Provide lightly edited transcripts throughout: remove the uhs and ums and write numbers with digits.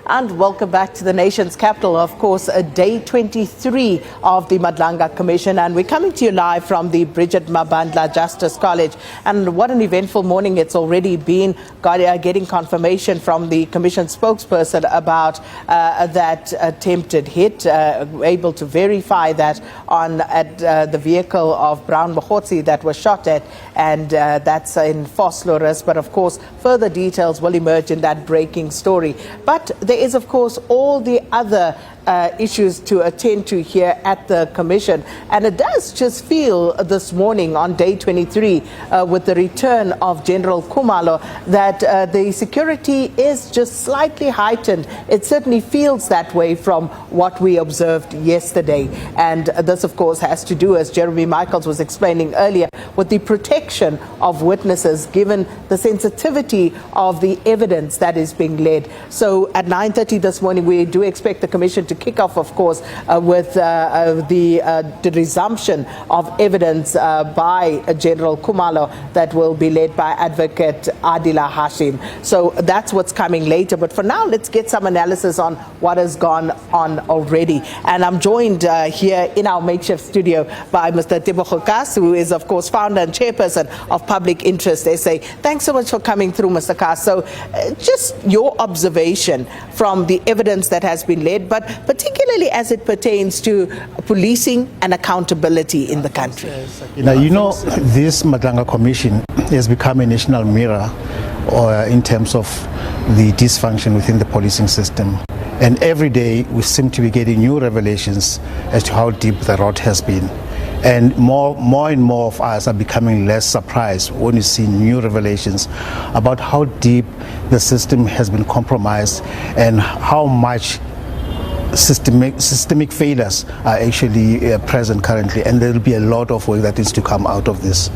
And welcome back to the nation's capital. Of course, day 23 of the Madlanga Commission, and we're coming to you live from the Brigitte Mabandla Justice College. And what an eventful morning it's already been, getting confirmation from the Commission spokesperson about that attempted hit, able to verify that at the vehicle of Brown Bohotsi that was shot at, and that's in Vosloorus. But of course, further details will emerge in that breaking story. But there is, of course, all the other issues to attend to here at the Commission. And it does just feel this morning on day 23 with the return of General Khumalo that the security is just slightly heightened. It certainly feels that way from what we observed yesterday. And this, of course, has to do, as Jeremy Michaels was explaining earlier, with the protection of witnesses given the sensitivity of the evidence that is being led. So at 9:30 this morning, we do expect the Commission to kick off, of course, with the resumption of evidence by General Khumalo that will be led by Advocate Adila Hashim. So that's what's coming later. But for now, let's get some analysis on what has gone on already. And I'm joined here in our makeshift studio by Mr. Tebogo Khaas, who is, of course, founder and chairperson of Public Interest SA. Thanks so much for coming through, Mr. Khaas. So just your observation from the evidence that has been led, but particularly as it pertains to policing and accountability in the country. This Madlanga Commission has become a national mirror in terms of the dysfunction within the policing system. And every day we seem to be getting new revelations as to how deep the rot has been. And more and more of us are becoming less surprised when you see new revelations about how deep the system has been compromised and how much systemic failures are actually present currently, and there will be a lot of work that needs to come out of this.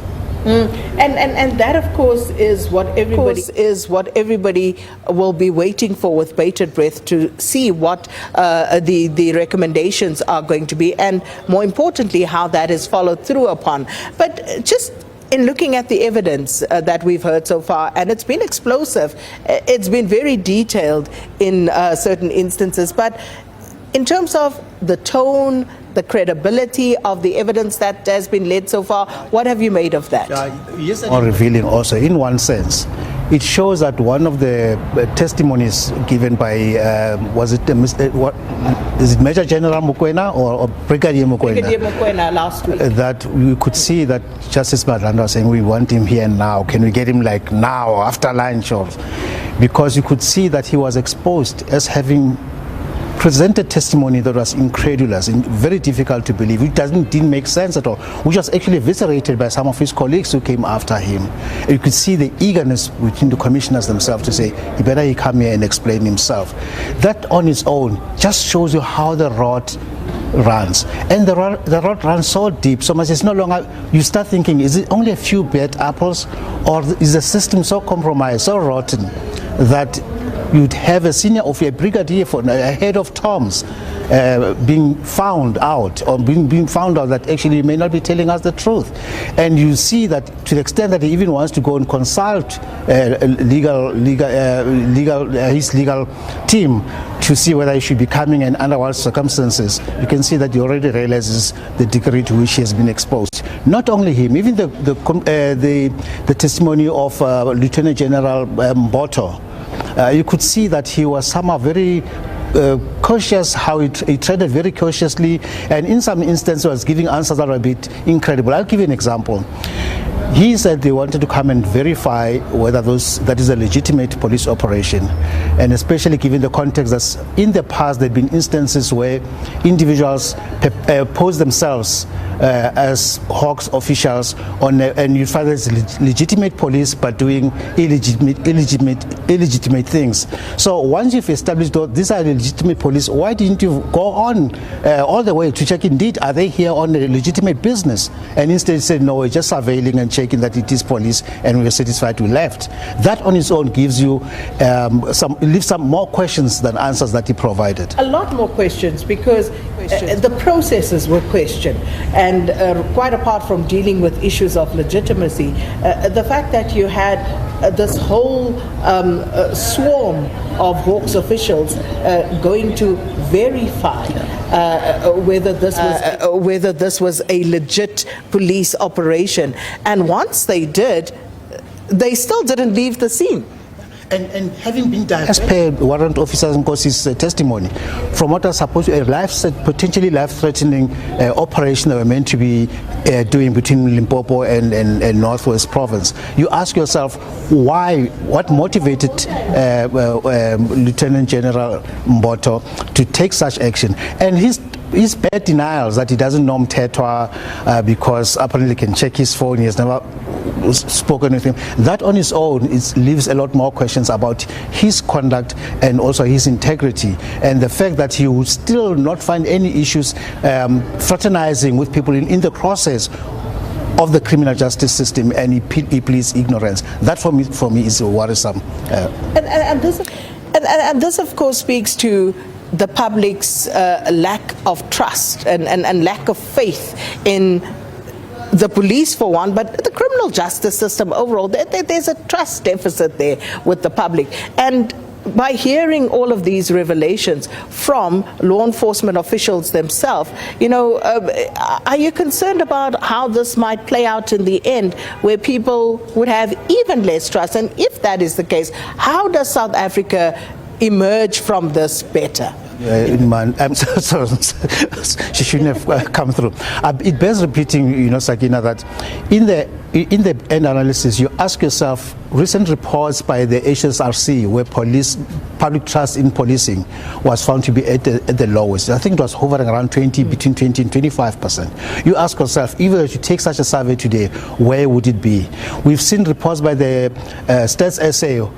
And that, of course, is what everybody will be waiting for with bated breath, to see what the recommendations are going to be, and more importantly, how that is followed through upon. But just in looking at the evidence that we've heard so far, and it's been explosive, it's been very detailed in certain instances, but in terms of the tone, the credibility of the evidence that has been led so far, what have you made of that? Yes, or revealing also, in one sense. It shows that one of the testimonies given by, is it Major General Mukwena or Brigadier Mukwena? Brigadier Mukwena last week. That we could see that Justice Mabandla was saying, we want him here now. Can we get him like now, after lunch? Because you could see that he was exposed as having presented testimony that was incredulous and very difficult to believe. It didn't make sense at all, which was actually eviscerated by some of his colleagues who came after him. And you could see the eagerness within the commissioners themselves to say, he better come here and explain himself. That on its own just shows you how the rot runs. And the rot runs so deep, so much it's no longer, you start thinking, is it only a few bad apples, or is the system so compromised, so rotten, that you'd have a senior of a brigadier, a head of Toms, being found out, or being found out that actually he may not be telling us the truth. And you see that to the extent that he even wants to go and consult his legal team to see whether he should be coming in under what circumstances, you can see that he already realizes the degree to which he has been exposed. Not only him, even the testimony of Lieutenant General Mboto. You could see that he was somehow very cautious, how he treaded very cautiously, and in some instances was giving answers that were a bit incredible. I'll give you an example. He said they wanted to come and verify whether that is a legitimate police operation, and especially given the context that in the past there have been instances where individuals pose themselves as Hawks officials and you find it's legitimate police but doing illegitimate things. So once you've established that these are legitimate police, why didn't you go on all the way to check indeed are they here on a legitimate business? And instead said no, we're just surveilling and checking that it is police, and we are satisfied we left. That on its own gives you leaves some more questions than answers that he provided. A lot more questions, because the processes were questioned. And quite apart from dealing with issues of legitimacy, the fact that you had this whole swarm of Hawks officials going to verify whether this was a legit police operation. And once they did, they still didn't leave the scene. And having been done, as per warrant officer Nkosi's testimony, from what was supposed to be potentially life-threatening operation that were meant to be doing between Limpopo and Northwest Province, you ask yourself why, what motivated Lieutenant General Mboto to take such action? And his bad denials that he doesn't know Mtetwa because apparently he can check his phone, he has never spoken with him, that on its own leaves a lot more questions about his conduct and also his integrity, and the fact that he would still not find any issues fraternizing with people in the process of the criminal justice system, and he pleads ignorance. That for me is worrisome. And this of course speaks to the public's lack of trust and lack of faith in the police for one, but the criminal justice system overall. There's a trust deficit there with the public. And by hearing all of these revelations from law enforcement officials themselves, are you concerned about how this might play out in the end, where people would have even less trust? And if that is the case, how does South Africa emerge from this better? I'm so she shouldn't have come through. It bears repeating, Sakina, that in the end analysis, you ask yourself, recent reports by the HSRC where public trust in policing was found to be at the lowest. I think it was hovering around between 20 and 25%. You ask yourself, even if you take such a survey today, where would it be? We've seen reports by the Stats SA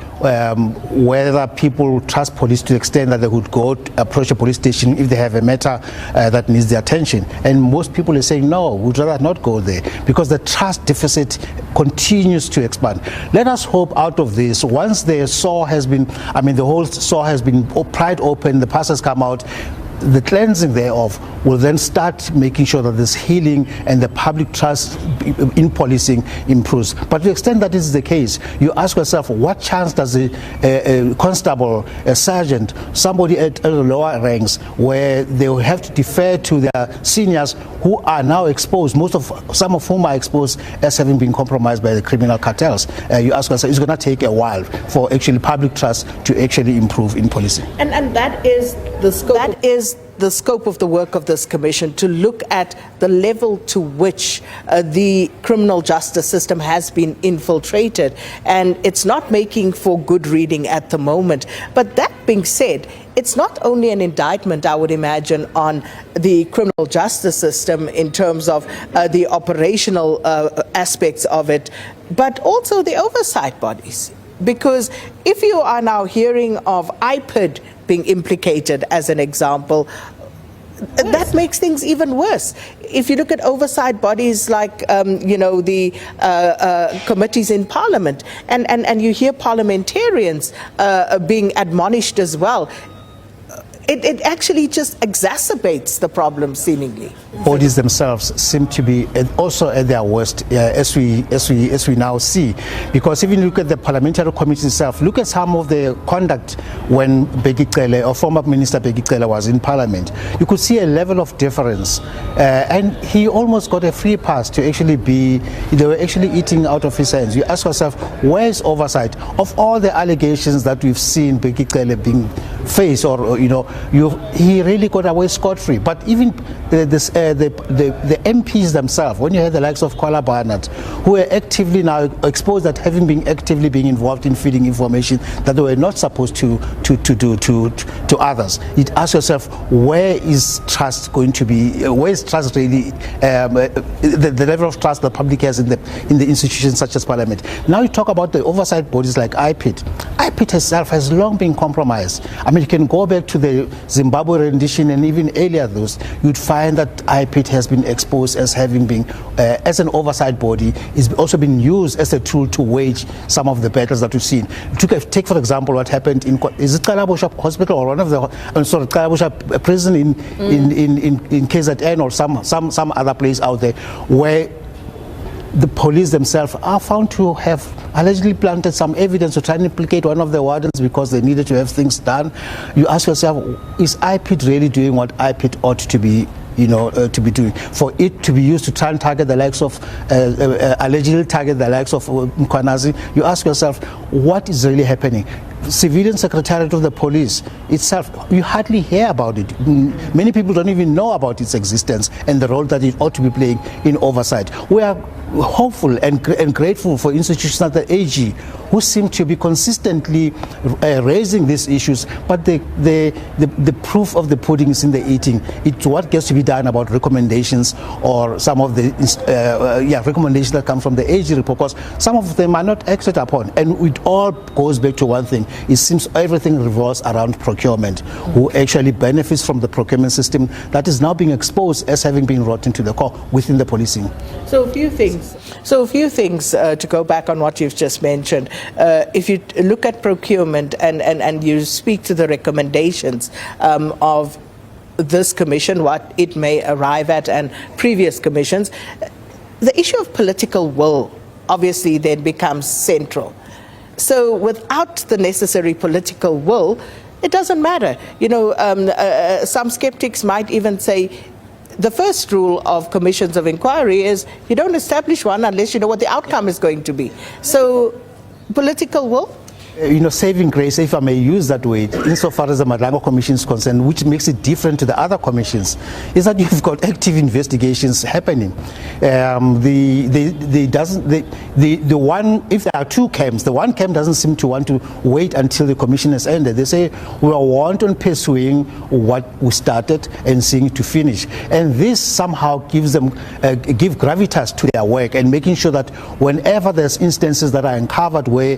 whether people trust police to the extent that they would go approach a police station if they have a matter that needs their attention. And most people are saying, no, we'd rather not go there, because the trust deficit continues to expand. Let us hope out of this, once the saw has been, the whole saw has been pried open, the pus has come out, the cleansing thereof will then start making sure that this healing and the public trust in policing improves. But to the extent that is the case, you ask yourself, what chance does a constable, a sergeant, somebody at the lower ranks, where they will have to defer to their seniors who are now exposed, some of whom are exposed as having been compromised by the criminal cartels? You ask yourself, it's going to take a while for actually public trust to actually improve in policing. And that is the scope. That is the scope of the work of this commission, to look at the level to which the criminal justice system has been infiltrated, and it's not making for good reading at the moment. But that being said, it's not only an indictment, I would imagine, on the criminal justice system in terms of the operational aspects of it, but also the oversight bodies. Because if you are now hearing of IPID being implicated as an example, that makes things even worse. If you look at oversight bodies like, the committees in Parliament, and you hear parliamentarians being admonished as well, it actually just exacerbates the problem, seemingly. Bodies themselves seem to be also at their worst, as we now see, because even look at the parliamentary committee itself. Look at some of the conduct when Begicele, or former Minister Begicele, was in Parliament. You could see a level of deference, and he almost got a free pass to actually they were actually eating out of his hands. You ask yourself, where is oversight of all the allegations that we've seen Begicele being faced, or he really got away scot-free? But even the MPs themselves, when you have the likes of Kwala Barnett, who are actively now exposed at having been actively being involved in feeding information that they were not supposed to do to others, you ask yourself, where is trust going to be? Where is trust really? The level of trust the public has in the institutions such as Parliament. Now you talk about the oversight bodies like IPID. IPID itself has long been compromised. You can go back to the the Zimbabwe rendition and even earlier those, you'd find that IPIT has been exposed as having been, as an oversight body, is also been used as a tool to wage some of the battles that we've seen. Take for example what happened in, is it Kalabosha Hospital or one of the, Kalabosha prison in KZN or some other place out there, where the police themselves are found to have allegedly planted some evidence to try and implicate one of the wardens because they needed to have things done. You ask yourself, is IPIT really doing what IPIT ought to be, to be doing? For it to be used to try and target the likes of, allegedly target the likes of Mkhwanazi, you ask yourself, what is really happening? Civilian Secretariat of the Police itself, you hardly hear about it. Many people don't even know about its existence and the role that it ought to be playing in oversight. We are hopeful and grateful for institutions like the AG, who seem to be consistently raising these issues, but the proof of the pudding is in the eating. It's what gets to be done about recommendations or some of the recommendations that come from the AG report, because some of them are not acted upon. And it all goes back to one thing. It seems everything revolves around procurement, who actually benefits from the procurement system that is now being exposed as having been brought into the core within the policing. So a few things to go back on what you've just mentioned. If you look at procurement and you speak to the recommendations of this commission, what it may arrive at, and previous commissions, the issue of political will obviously then becomes central. So without the necessary political will, it doesn't matter. Some skeptics might even say the first rule of commissions of inquiry is you don't establish one unless you know what the outcome is going to be. So political will? Saving grace, if I may use that word, insofar as the Madlanga Commission is concerned, which makes it different to the other commissions, is that you've got active investigations happening. If there are two camps, the one camp doesn't seem to want to wait until the commission has ended. They say, we want on pursuing what we started and seeing it to finish. And this somehow gives them, give gravitas to their work, and making sure that whenever there's instances that are uncovered where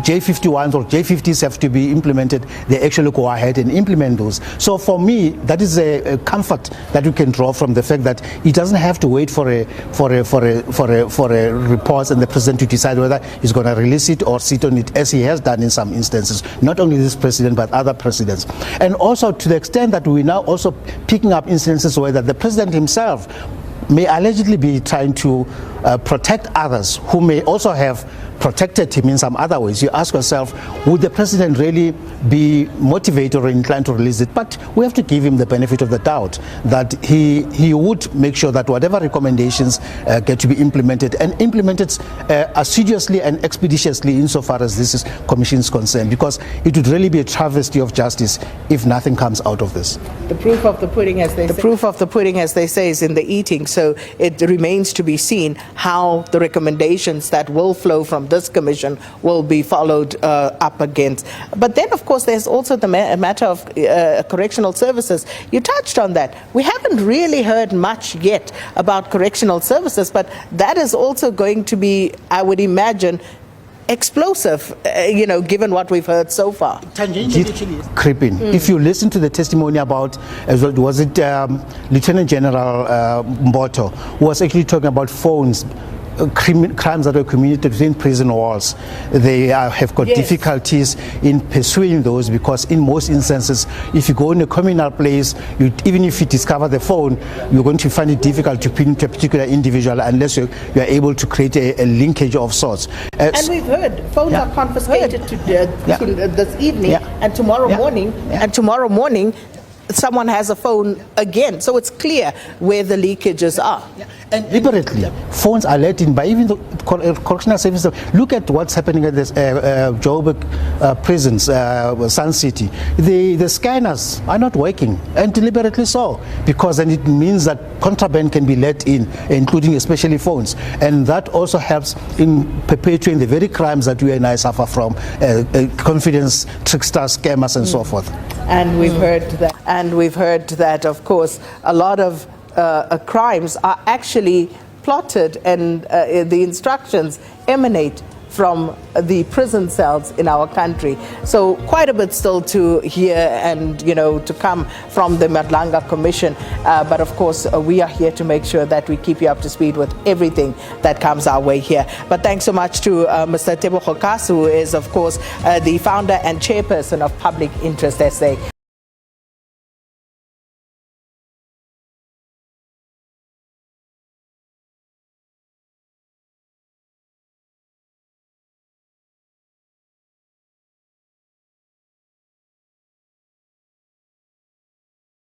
J51s or J50s have to be implemented, they actually go ahead and implement those. So for me, that is a comfort that you can draw from the fact that he doesn't have to wait for a report and the president to decide whether he's going to release it or sit on it, as he has done in some instances, not only this president but other presidents. And also to the extent that we're now also picking up instances where that the president himself may allegedly be trying to protect others who may also have protected him in some other ways. You ask yourself, would the president really be motivated or inclined to release it? But we have to give him the benefit of the doubt that he would make sure that whatever recommendations get to be implemented, and implemented assiduously and expeditiously insofar as this commission is concerned, because it would really be a travesty of justice if nothing comes out of this. The proof of the pudding, as they say. The proof of the pudding, as they say, is in the eating. So it remains to be seen how the recommendations that will flow from this commission will be followed up against. But then, of course, there's also the matter of correctional services. You touched on that. We haven't really heard much yet about correctional services, but that is also going to be, I would imagine, explosive, given what we've heard so far. Creeping. If you listen to the testimony about, was it Lieutenant General Mboto, who was actually talking about phones, crimes that were committed within prison walls. They have got difficulties in pursuing those, because in most instances, if you go in a communal place, even if you discover the phone, you're going to find it difficult to pin to a particular individual unless you are able to create a linkage of sorts. And we've heard phones are confiscated to this evening, and tomorrow morning, someone has a phone again. So it's clear where the leakages are. And deliberately, phones are let in by even the correctional services. Look at what's happening at this Joburg prisons, Sun City. The scanners are not working, and deliberately so, because then it means that contraband can be let in, including especially phones. And that also helps in perpetuating the very crimes that you and I suffer from, confidence tricksters, scammers, and so forth. And we've heard that. And we've heard that, of course, a lot of crimes are actually plotted, and the instructions emanate from the prison cells in our country. So quite a bit still to hear and, to come from the Madlanga Commission. But of course, we are here to make sure that we keep you up to speed with everything that comes our way here. But thanks so much to Mr. Tebogo Khaas, who is, of course, the founder and chairperson of Public Interest SA.